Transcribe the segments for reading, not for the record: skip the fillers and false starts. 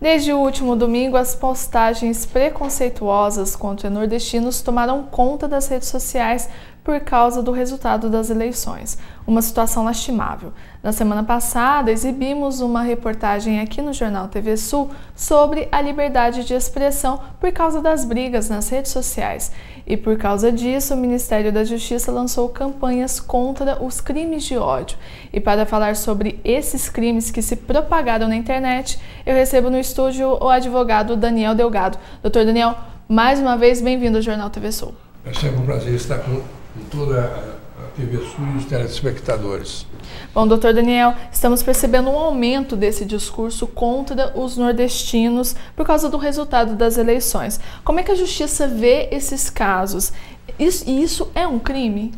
Desde o último domingo, as postagens preconceituosas contra nordestinos tomaram conta das redes sociais por causa do resultado das eleições. Uma situação lastimável. Na semana passada, exibimos uma reportagem aqui no Jornal TV Sul sobre a liberdade de expressão por causa das brigas nas redes sociais. E por causa disso, o Ministério da Justiça lançou campanhas contra os crimes de ódio. E para falar sobre esses crimes que se propagaram na internet, eu recebo no estúdio o advogado Daniel Delgado. Doutor Daniel, mais uma vez, bem-vindo ao Jornal TV Sul. É sempre um prazer estar com toda a TV Sul e os telespectadores. Bom, doutor Daniel, estamos percebendo um aumento desse discurso contra os nordestinos por causa do resultado das eleições. Como é que a Justiça vê esses casos? Isso é um crime?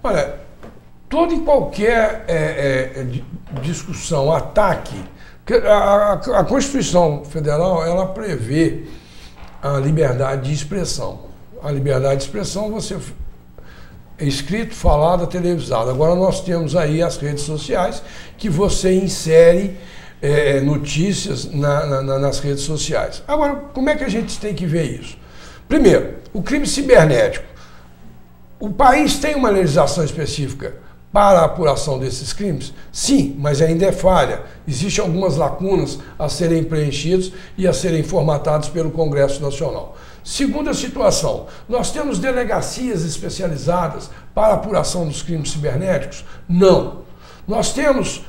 Olha, toda e qualquer discussão, ataque, a Constituição Federal, ela prevê a liberdade de expressão. A liberdade de expressão, você é escrito, falado, televisado. Agora nós temos aí as redes sociais que você insere notícias nas redes sociais. Agora, como é que a gente tem que ver isso? Primeiro, o crime cibernético. O país tem uma legislação específica para a apuração desses crimes? Sim, mas ainda é falha. Existem algumas lacunas a serem preenchidas e a serem formatadas pelo Congresso Nacional. Segunda situação, nós temos delegacias especializadas para a apuração dos crimes cibernéticos? Não. Nós temos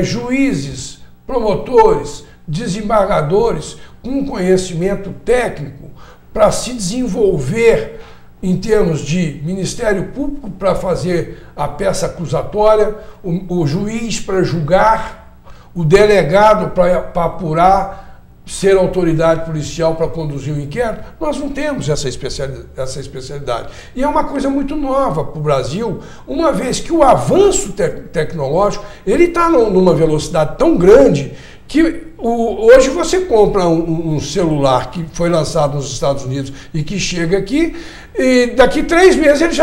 juízes, promotores, desembargadores com conhecimento técnico para se desenvolver em termos de Ministério Público para fazer a peça acusatória, o juiz para julgar, o delegado para apurar, ser autoridade policial para conduzir o inquérito. Nós não temos essa especialidade. E é uma coisa muito nova para o Brasil, uma vez que o avanço tecnológico ele está numa velocidade tão grande que hoje você compra um celular que foi lançado nos Estados Unidos e que chega aqui, e daqui 3 meses ele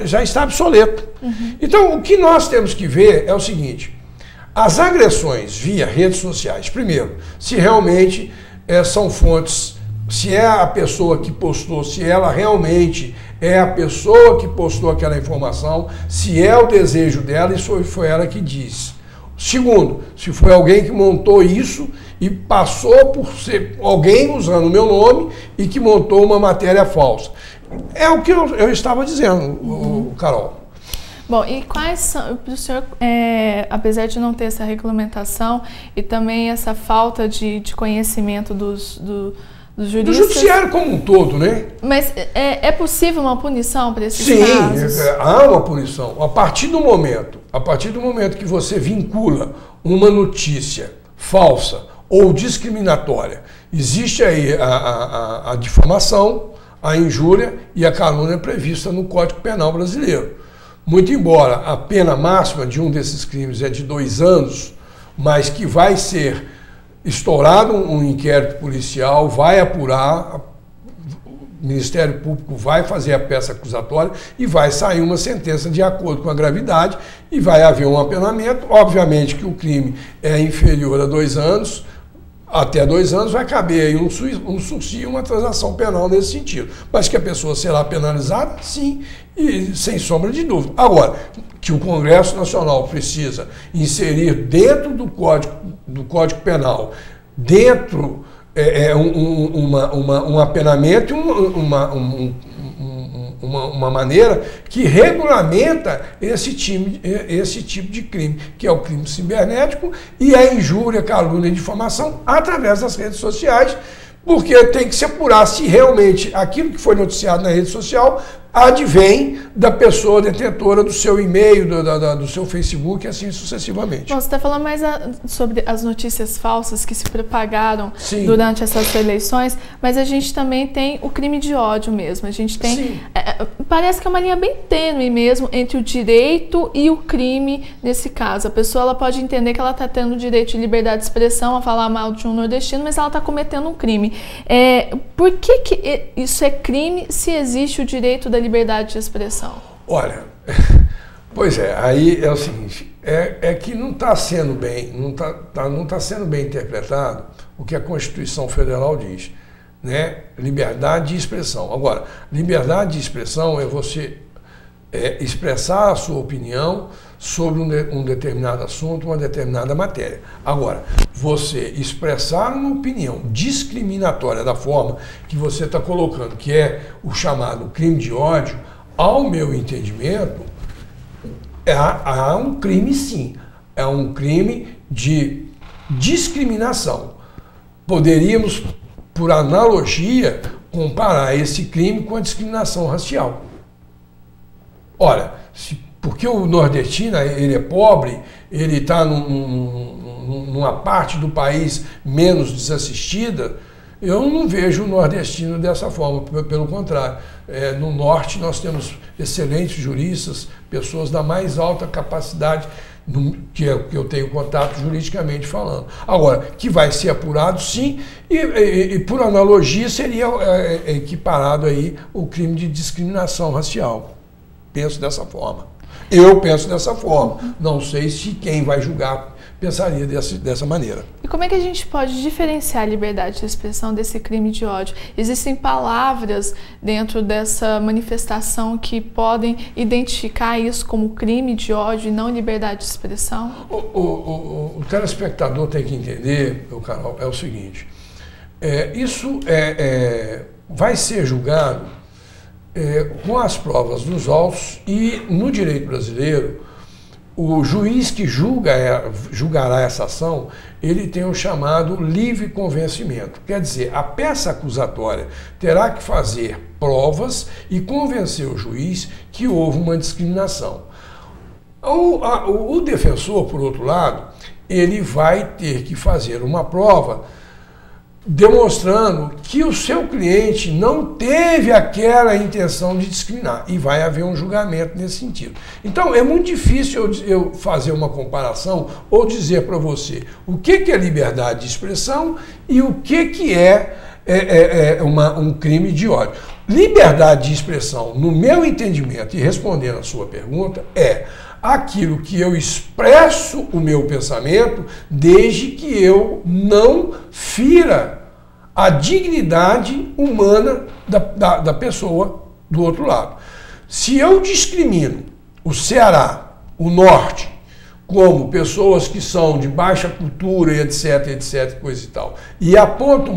já está obsoleto. Uhum. Então, o que nós temos que ver é o seguinte: as agressões via redes sociais, primeiro, se realmente são fontes, se é a pessoa que postou, se ela realmente é a pessoa que postou aquela informação, se é o desejo dela e foi ela que disse. Segundo, se foi alguém que montou isso e passou por ser alguém usando o meu nome e que montou uma matéria falsa. É o que eu estava dizendo, Carol. Bom, e quais são, para o senhor, apesar de não ter essa regulamentação e também essa falta de conhecimento dos juristas... Do judiciário como um todo, né? Mas é possível uma punição para esses casos? Sim, há uma punição. A partir do momento que você vincula uma notícia falsa ou discriminatória, existe aí a difamação, a injúria e a calúnia prevista no Código Penal brasileiro. Muito embora a pena máxima de um desses crimes é de 2 anos, mas que vai ser estourado um inquérito policial, vai apurar, o Ministério Público vai fazer a peça acusatória e vai sair uma sentença de acordo com a gravidade e vai haver um apenamento. Obviamente que o crime é inferior a 2 anos, até 2 anos vai caber aí um sursi, uma transação penal nesse sentido. Mas que a pessoa será penalizada, sim, e sem sombra de dúvida. Agora, que o Congresso Nacional precisa inserir dentro do Código Penal, dentro um apenamento e uma maneira que regulamenta esse tipo de crime, que é o crime cibernético e a injúria, calúnia e difamação através das redes sociais, porque tem que se apurar se realmente aquilo que foi noticiado na rede social advém da pessoa detentora do seu e-mail, do seu Facebook, e assim sucessivamente. Bom, você está falando mais sobre as notícias falsas que se propagaram durante essas eleições, mas a gente também tem o crime de ódio mesmo. A gente tem... parece que é uma linha bem tênue mesmo entre o direito e o crime nesse caso. A pessoa ela pode entender que ela está tendo o direito de liberdade de expressão a falar mal de um nordestino, mas ela está cometendo um crime. Por que isso é crime se existe o direito da liberdade de expressão? Olha, pois é, aí é o seguinte, que não está sendo bem, não tá sendo bem interpretado o que a Constituição Federal diz, né? Liberdade de expressão. Agora, liberdade de expressão é você expressar a sua opinião sobre um determinado assunto, uma determinada matéria. Agora, você expressar uma opinião discriminatória da forma que você está colocando, que é o chamado crime de ódio, ao meu entendimento, há um crime sim. É um crime de discriminação. Poderíamos, por analogia, comparar esse crime com a discriminação racial. Ora, porque o nordestino ele é pobre, ele está numa parte do país menos desassistida, eu não vejo o nordestino dessa forma, pelo contrário. No norte nós temos excelentes juristas, pessoas da mais alta capacidade, que eu tenho contato juridicamente falando. Agora, que vai ser apurado sim, e por analogia seria equiparado aí o crime de discriminação racial. Penso dessa forma. Eu penso dessa forma. Não sei se quem vai julgar pensaria dessa maneira. E como é que a gente pode diferenciar a liberdade de expressão desse crime de ódio? Existem palavras dentro dessa manifestação que podem identificar isso como crime de ódio e não liberdade de expressão? O telespectador tem que entender, Carol, é o seguinte, isso vai ser julgado com as provas dos autos, e no direito brasileiro, o juiz que julgará essa ação, ele tem o chamado livre convencimento. Quer dizer, a peça acusatória terá que fazer provas e convencer o juiz que houve uma discriminação. O defensor, por outro lado, ele vai ter que fazer uma prova demonstrando que o seu cliente não teve aquela intenção de discriminar, e vai haver um julgamento nesse sentido. Então, é muito difícil eu fazer uma comparação ou dizer para você o que é liberdade de expressão e o que é um crime de ódio. Liberdade de expressão, no meu entendimento, e respondendo a sua pergunta, é aquilo que eu expresso o meu pensamento, desde que eu não fira a dignidade humana da pessoa do outro lado. Se eu discrimino o Ceará, o Norte, como pessoas que são de baixa cultura e etc, coisa e tal, e aponto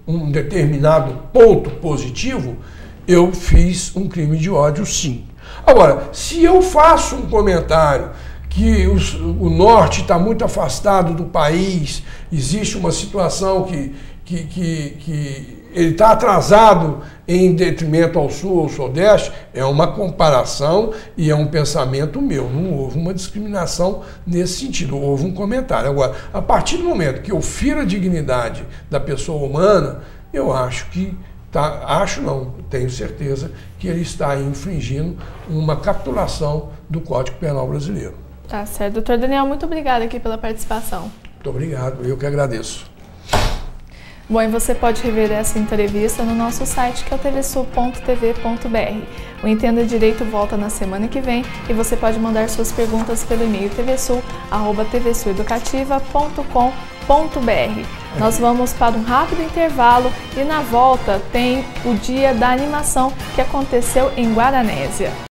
um determinado ponto positivo, eu fiz um crime de ódio sim. Agora, se eu faço um comentário que o Norte está muito afastado do país, existe uma situação que ele está atrasado em detrimento ao Sul ou Sudeste, é uma comparação e é um pensamento meu. Não houve uma discriminação nesse sentido, houve um comentário. Agora, a partir do momento que eu firo a dignidade da pessoa humana, eu acho que tenho certeza que ele está infringindo uma capitulação do Código Penal brasileiro. Tá certo. Doutor Daniel, muito obrigada aqui pela participação. Muito obrigado, eu que agradeço. Bom, e você pode rever essa entrevista no nosso site, que é o tvsul.tv.br. O Entenda Direito volta na semana que vem e você pode mandar suas perguntas pelo e-mail tvsul@tvsueducativa.com.br. Nós vamos para um rápido intervalo e na volta tem o Dia da Animação que aconteceu em Guaranésia.